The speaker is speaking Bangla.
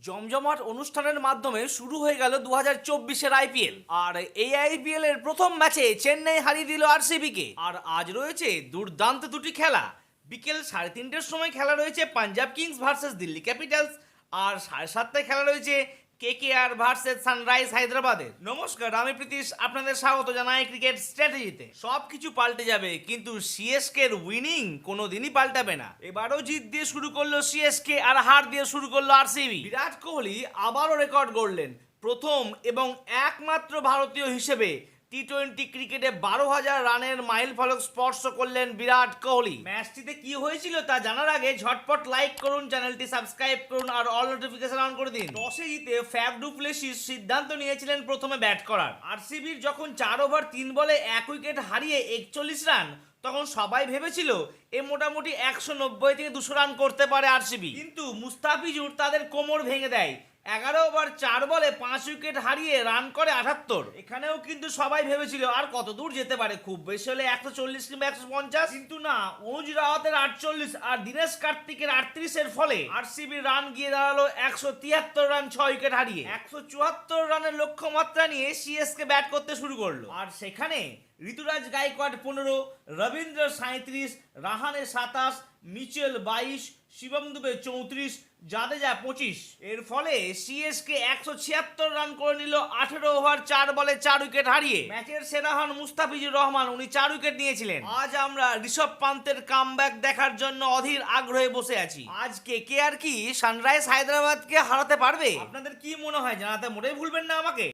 জমজমাট অনুষ্ঠানের মাধ্যমে শুরু হয়ে গেল 2024-এর আইপিএল। আর এই আইপিএল এর প্রথম ম্যাচে চেন্নাই হারিয়ে দিল আরসিবিকে। আর আজ রয়েছে দুর্দান্ত দুটি খেলা। বিকেল 3:30-র সময় খেলা রয়েছে Punjab Kings versus Delhi Capitals, আর 7:30টায় খেলা রয়েছে কেকেআর ভার্সেস সানরাইজ হায়দ্রাবাদের। নমস্কার, আমি প্রীতিশ, আপনাদের স্বাগত জানাই ক্রিকেট স্ট্র্যাটেজিতে। সবকিছু পাল্টে যাবে, কিন্তু সিএসকে এর উইনিং কোনোদিনই পাল্টাবে না। এবারও জিত দিয়ে শুরু করলো সিএসকে, আর হার দিয়ে শুরু করলো আরসিবি। বিরাট কোহলি আবারও রেকর্ড গড়লেন। প্রথম এবং একমাত্র ভারতীয় হিসেবে টি-20 ক্রিকেটে 12,000 রানের মাইল ফলক স্পর্শ করলেন বিরাট কোহলি। ম্যাচটিতে কি হয়েছিল তা জানার আগে ঝটপট লাইক করুন, চ্যানেলটি সাবস্ক্রাইব করুন আর অল নোটিফিকেশন অন করে দিন। টসে জিতে ফ্যাফ ডু প্লেসিস সিদ্ধান্ত নিয়েছিলেন প্রথমে ব্যাট করার। আরসিবির যখন 4 ওভার 3 বলে 1 উইকেট হারিয়ে 41 রান, তখন সবাই ভেবেছিল এ মোটামুটি 190 থেকে 200 রান করতে পারে আরসিবি। কিন্তু মুস্তাফিজুর তাদের কোমর ভেঙে দেয়। 11 ওভার 4 বলে 5 উইকেট হারিয়ে রান করে 78। এখানেও কিন্তু সবাই ভেবেছিল আর কত দূর যেতে পারে, খুব বেশি হলে 140 কিংবা 150, কিন্তু না, অনুজ রাওয়াতের 48 আর দীনেশ কার্তিকের 38-এর ফলে আরসিবির রান গিয়ে দাঁড়ালো 173 রান 6 উইকেট হারিয়ে। 174 রানের লক্ষ্যমাত্রা নিয়ে সিএসকে ব্যাট করতে শুরু করলো। আর সেখানে ঋতুরাজ গাইকোয়াড 15, রবীন্দ্র 37, রাহানে 27, মিচেল 22, শিবম দুবে 34, জাদেজা 25। এর ফলে সিএসকে 176 রান করে নিল 18 ওভার 4 বলে 4 উইকেট হারিয়ে। ম্যাচের সেরা হন মুস্তাফিজুর রহমান, উনি 4 উইকেট নিয়েছিলেন। আজ আমরা ঋষভ পান্তের কামব্যাক দেখার জন্য অধীর আগ্রহে বসে আছি। আজ কেকেআর কি সানরাইজ হায়দ্রাবাদকে হারাতে পারবে? আপনাদের কি মনে হয় জানাতে মোটেই ভুলবেন না আমাকে।